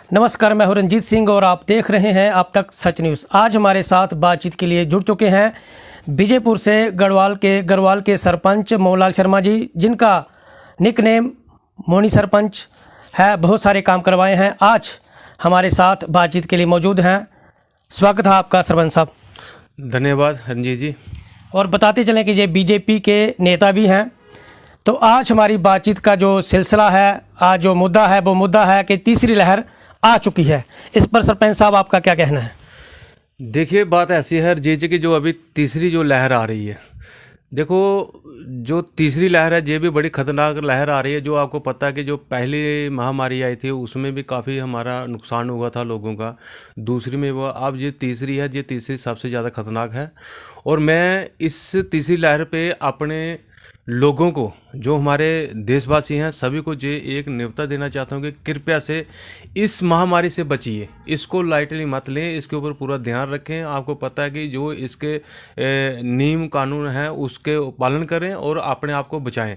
नमस्कार, मैं हूं रंजीत सिंह और आप देख रहे हैं अब तक सच न्यूज़। आज हमारे साथ बातचीत के लिए जुड़ चुके हैं विजयपुर से गढ़वाल के सरपंच मोहनलाल शर्मा जी, जिनका निकनेम मोनी सरपंच है। बहुत सारे काम करवाए हैं। आज हमारे साथ बातचीत के लिए मौजूद हैं। स्वागत है आपका सरपंच साहब। धन्यवाद रंजीत जी। और बताते चलें कि ये बीजेपी के नेता भी हैं। तो आज हमारी बातचीत का जो सिलसिला है, आज जो मुद्दा है वो मुद्दा है कि तीसरी लहर आ चुकी है। इस पर सरपंच साहब आपका क्या कहना है? देखिए, बात ऐसी है रंजीत जी कि जो अभी तीसरी जो लहर आ रही है, देखो जो तीसरी लहर है ये भी बड़ी खतरनाक लहर आ रही है। जो आपको पता है कि जो पहली महामारी आई थी उसमें भी काफ़ी हमारा नुकसान हुआ था लोगों का, दूसरी में हुआ, अब ये तीसरी है। ये तीसरी सबसे ज़्यादा खतरनाक है। और मैं इस तीसरी लहर पे अपने लोगों को, जो हमारे देशवासी हैं, सभी को ये एक न्योता देना चाहता हूँ कि कृपया से इस महामारी से बचिए। इसको लाइटली मत लें, इसके ऊपर पूरा ध्यान रखें। आपको पता है कि जो इसके नियम कानून हैं उसके पालन करें और अपने आप को बचाएं।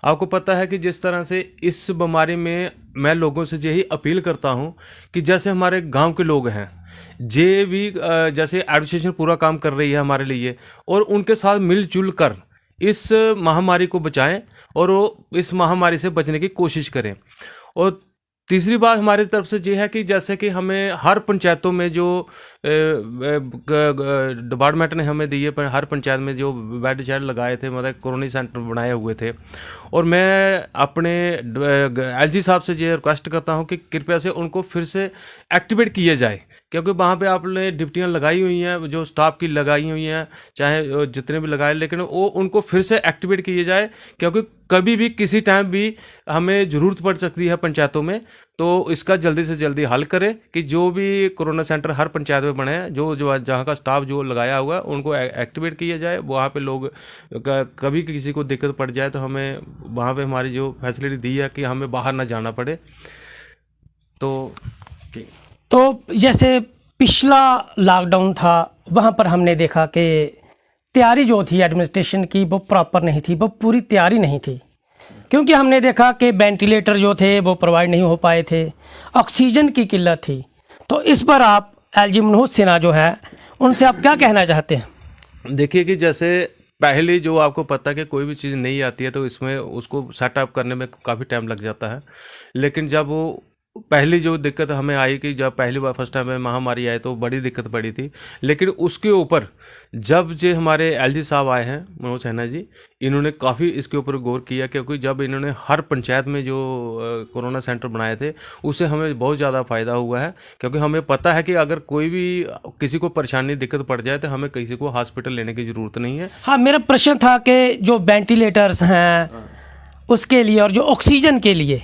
आपको पता है कि जिस तरह से इस बीमारी में मैं लोगों से यही अपील करता हूँ कि जैसे हमारे गांव के लोग हैं, ये भी जैसे एडमिनिस्ट्रेशन पूरा काम कर रही है हमारे लिए, और उनके साथ मिलजुल कर इस महामारी को बचाएं और वो इस महामारी से बचने की कोशिश करें। और तीसरी बात हमारी तरफ से ये है कि जैसे कि हमें हर पंचायतों में जो डिपार्टमेंट ने हमें दिए, पर हर पंचायत में जो बेड शेड लगाए थे, मतलब कोरोना सेंटर बनाए हुए थे, और मैं अपने एलजी साहब से ये रिक्वेस्ट करता हूं कि कृपया से उनको फिर से एक्टिवेट किया जाए। क्योंकि वहाँ पे आपने ड्यूटियाँ लगाई हुई हैं, जो स्टाफ की लगाई हुई हैं, चाहे जितने भी लगाए, लेकिन वो उनको फिर से एक्टिवेट किए जाए। क्योंकि कभी भी किसी टाइम भी हमें ज़रूरत पड़ सकती है पंचायतों में। तो इसका जल्दी से जल्दी हल करें कि जो भी कोरोना सेंटर हर पंचायत में बने हैं, जो जहाँ का स्टाफ जो लगाया हुआ है उनको एक्टिवेट किया जाए। वहाँ पे लोग कभी किसी को दिक्कत पड़ जाए तो हमें वहाँ पे हमारी जो फैसिलिटी दी है कि हमें बाहर ना जाना पड़े। तो जैसे पिछला लॉकडाउन था, वहाँ पर हमने देखा कि तैयारी जो थी एडमिनिस्ट्रेशन की वो प्रॉपर नहीं थी, वो पूरी तैयारी नहीं थी। क्योंकि हमने देखा कि वेंटिलेटर जो थे वो प्रोवाइड नहीं हो पाए थे, ऑक्सीजन की किल्लत थी। तो इस पर आप एलजी मनोज सिन्हा जो है, उनसे आप क्या कहना चाहते हैं? देखिए कि जैसे पहले जो आपको पता है कि कोई भी चीज़ नहीं आती है तो इसमें उसको सेटअप करने में काफ़ी टाइम लग जाता है। लेकिन जब वो पहली जो दिक्कत हमें आई कि जब पहली बार फर्स्ट टाइम में महामारी आई तो बड़ी दिक्कत पड़ी थी। लेकिन उसके ऊपर जब जे हमारे एलजी साहब आए हैं, मनोज सिन्हा जी, इन्होंने काफ़ी इसके ऊपर गौर किया। क्योंकि जब इन्होंने हर पंचायत में जो कोरोना सेंटर बनाए थे उससे हमें बहुत ज़्यादा फ़ायदा हुआ है। क्योंकि हमें पता है कि अगर कोई भी किसी को परेशानी दिक्कत पड़ जाए तो हमें किसी को हॉस्पिटल लेने की ज़रूरत नहीं है। हाँ, मेरा प्रश्न था कि जो वेंटिलेटर्स हैं उसके लिए और जो ऑक्सीजन के लिए,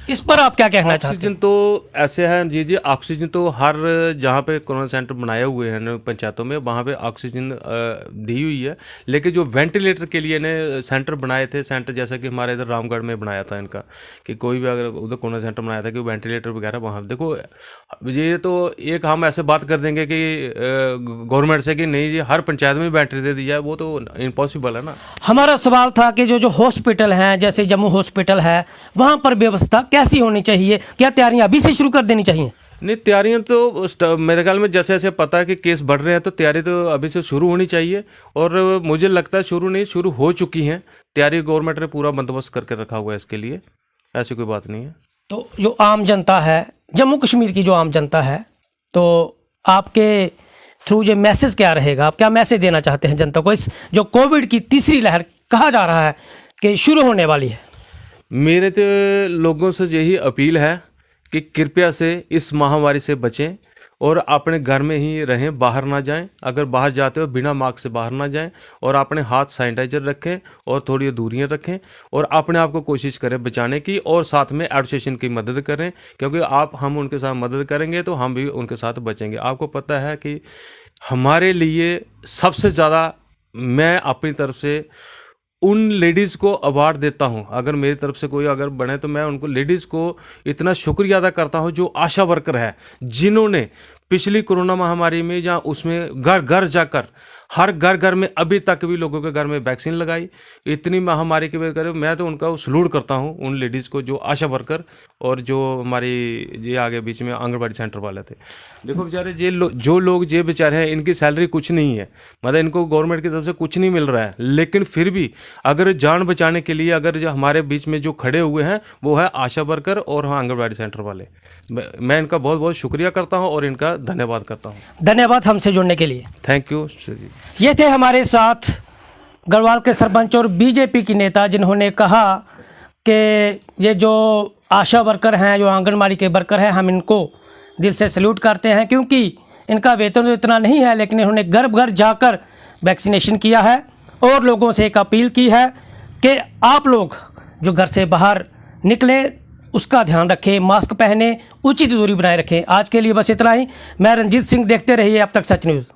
इस पर आप क्या कहना चाहते हैं? ऑक्सीजन तो ऐसे है जी, ऑक्सीजन तो हर जहाँ पे कोरोना सेंटर बनाए हुए हैं पंचायतों में, वहाँ पे ऑक्सीजन दी हुई है। लेकिन जो वेंटिलेटर के लिए ने सेंटर बनाए थे, सेंटर जैसा कि हमारे इधर रामगढ़ में बनाया था इनका, कि कोई भी अगर उधर कोरोना सेंटर बनाया था कि वेंटिलेटर वगैरह वहाँ देखो, ये तो एक हम ऐसे बात कर देंगे कि गवर्नमेंट से कि नहीं जी हर पंचायत में वेंटिलेटर दी जाए, वो तो इम्पॉसिबल है ना। हमारा सवाल था कि जो हॉस्पिटल हैं, जैसे जम्मू हॉस्पिटल है, वहाँ पर व्यवस्था कैसी होनी चाहिए? क्या तैयारियां अभी से शुरू कर देनी चाहिए? नहीं, तैयारियां तो मेरे ख्याल में जैसे जैसे पता है कि केस बढ़ रहे हैं तो तैयारी तो अभी से शुरू होनी चाहिए। और मुझे लगता है शुरू हो चुकी हैं तैयारी। गवर्नमेंट ने पूरा बंदोबस्त करके रखा हुआ है इसके लिए, ऐसी कोई बात नहीं है। तो जो आम जनता है, जम्मू कश्मीर की जो आम जनता है, तो आपके थ्रू ये मैसेज क्या रहेगा? आप क्या मैसेज देना चाहते हैं जनता को? इस जो कोविड की तीसरी लहर कहा जा रहा है कि शुरू होने वाली है, मेरे तो लोगों से यही अपील है कि कृपया से इस महामारी से बचें और अपने घर में ही रहें, बाहर ना जाएं। अगर बाहर जाते हो बिना मास्क से बाहर ना जाएं, और अपने हाथ सैनिटाइजर रखें और थोड़ी दूरियां रखें, और अपने आप को कोशिश करें बचाने की, और साथ में एडमिनिस्ट्रेशन की मदद करें। क्योंकि हम उनके साथ मदद करेंगे तो हम भी उनके साथ बचेंगे। आपको पता है कि हमारे लिए सबसे ज़्यादा मैं अपनी तरफ से उन लेडीज़ को अवार्ड देता हूं। अगर मेरी तरफ से कोई अगर बने तो मैं उनको लेडीज़ को इतना शुक्रिया अदा करता हूं जो आशा वर्कर है, जिन्होंने पिछली कोरोना महामारी में या उसमें घर घर जाकर हर घर घर में अभी तक भी लोगों के घर में वैक्सीन लगाई। इतनी महामारी की वजह मैं तो उनका सलूट करता हूं, उन लेडीज़ को जो आशा वर्कर और जो हमारी ये आगे बीच में आंगनबाड़ी सेंटर वाले थे। देखो बेचारे जो लोग ये बेचारे हैं, इनकी सैलरी कुछ नहीं है, मतलब इनको गवर्नमेंट की तरफ से कुछ नहीं मिल रहा है, लेकिन फिर भी अगर जान बचाने के लिए अगर जो हमारे बीच में जो खड़े हुए हैं वो है आशा वर्कर और हाँ आंगनबाड़ी सेंटर वाले। मैं इनका बहुत बहुत शुक्रिया करता हूँ और इनका धन्यवाद करता हूँ। धन्यवाद हमसे जुड़ने के लिए। थैंक यू जी। ये थे हमारे साथ गढ़वाल के सरपंच और बीजेपी की नेता, जिन्होंने कहा कि ये जो आशा वर्कर हैं, जो आंगनबाड़ी के वर्कर हैं, हम इनको दिल से सैल्यूट करते हैं, क्योंकि इनका वेतन तो इतना नहीं है, लेकिन इन्होंने घर घर जाकर वैक्सीनेशन किया है और लोगों से एक अपील की है कि आप लोग जो घर से बाहर निकलें उसका ध्यान रखें, मास्क पहने, उचित दूरी बनाए रखें। आज के लिए बस इतना ही। मैं रंजीत सिंह, देखते रहिए अब तक सच न्यूज़।